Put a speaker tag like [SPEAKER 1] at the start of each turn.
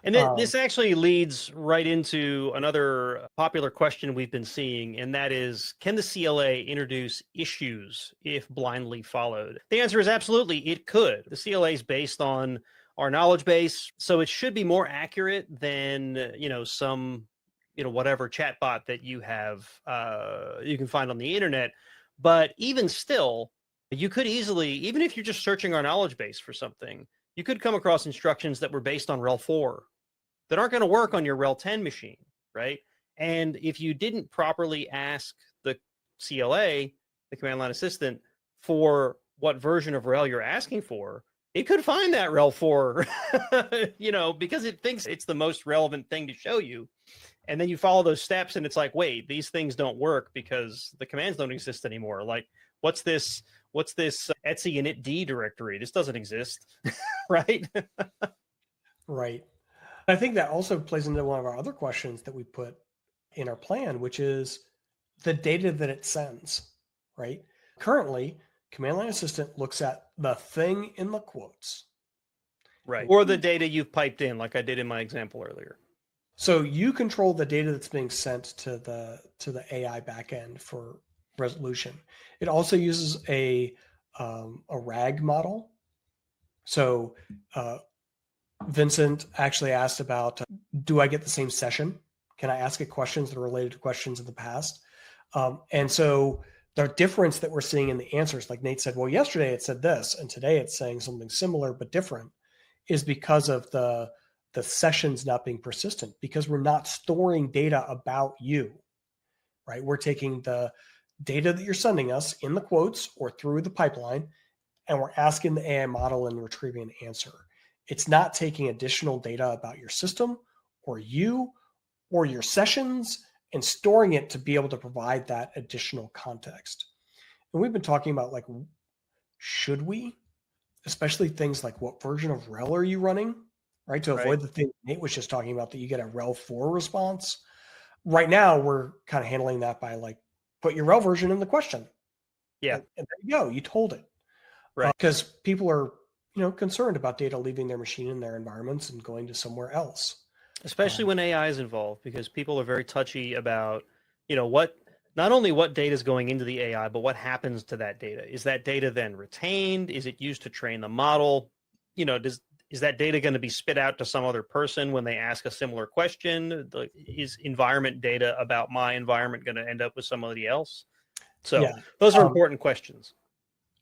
[SPEAKER 1] And this actually leads right into another popular question we've been seeing, and that is, can the CLA introduce issues if blindly followed? The answer is absolutely, it could. The CLA is based on our knowledge base, so it should be more accurate than, some, whatever chatbot that you have, you can find on the internet. But even still, you could easily, even if you're just searching our knowledge base for something, you could come across instructions that were based on RHEL 4 that aren't going to work on your RHEL 10 machine, right? And if you didn't properly ask the CLA, the command line assistant, for what version of RHEL you're asking for, it could find that RHEL 4, because it thinks it's the most relevant thing to show you. And then you follow those steps and it's like, wait, these things don't work because the commands don't exist anymore. Like, what's this Etsy initd directory? This doesn't exist, right?
[SPEAKER 2] Right. I think that also plays into one of our other questions that we put in our plan, which is the data that it sends, right? Currently, command line assistant looks at the thing in the quotes.
[SPEAKER 1] Right. Or the data you've piped in, like I did in my example earlier.
[SPEAKER 2] So you control the data that's being sent to the AI backend for resolution. It also uses a RAG model. So Vincent actually asked about, do I get the same session? Can I ask it questions that are related to questions in the past? And so the difference that we're seeing in the answers, like Nate said, well, yesterday it said this, and today it's saying something similar but different, is because of the sessions not being persistent, because we're not storing data about you, right? We're taking the data that you're sending us in the quotes or through the pipeline, and we're asking the AI model and retrieving an answer. It's not taking additional data about your system or you or your sessions and storing it to be able to provide that additional context. And we've been talking about, like, should we, especially things like what version of RHEL are you running, right? To avoid the thing Nate was just talking about, that you get a RHEL 4 response. Right now, we're kind of handling that by, like, put your RHEL version in the question.
[SPEAKER 1] Yeah.
[SPEAKER 2] And there you go. You told it.
[SPEAKER 1] Right.
[SPEAKER 2] Because people are, concerned about data leaving their machine in their environments and going to somewhere else.
[SPEAKER 1] Especially when AI is involved, because people are very touchy about, not only what data is going into the AI, but what happens to that data. Is that data then retained? Is it used to train the model? Is that data going to be spit out to some other person when they ask a similar question? Is environment data about my environment going to end up with somebody else? So those are important questions.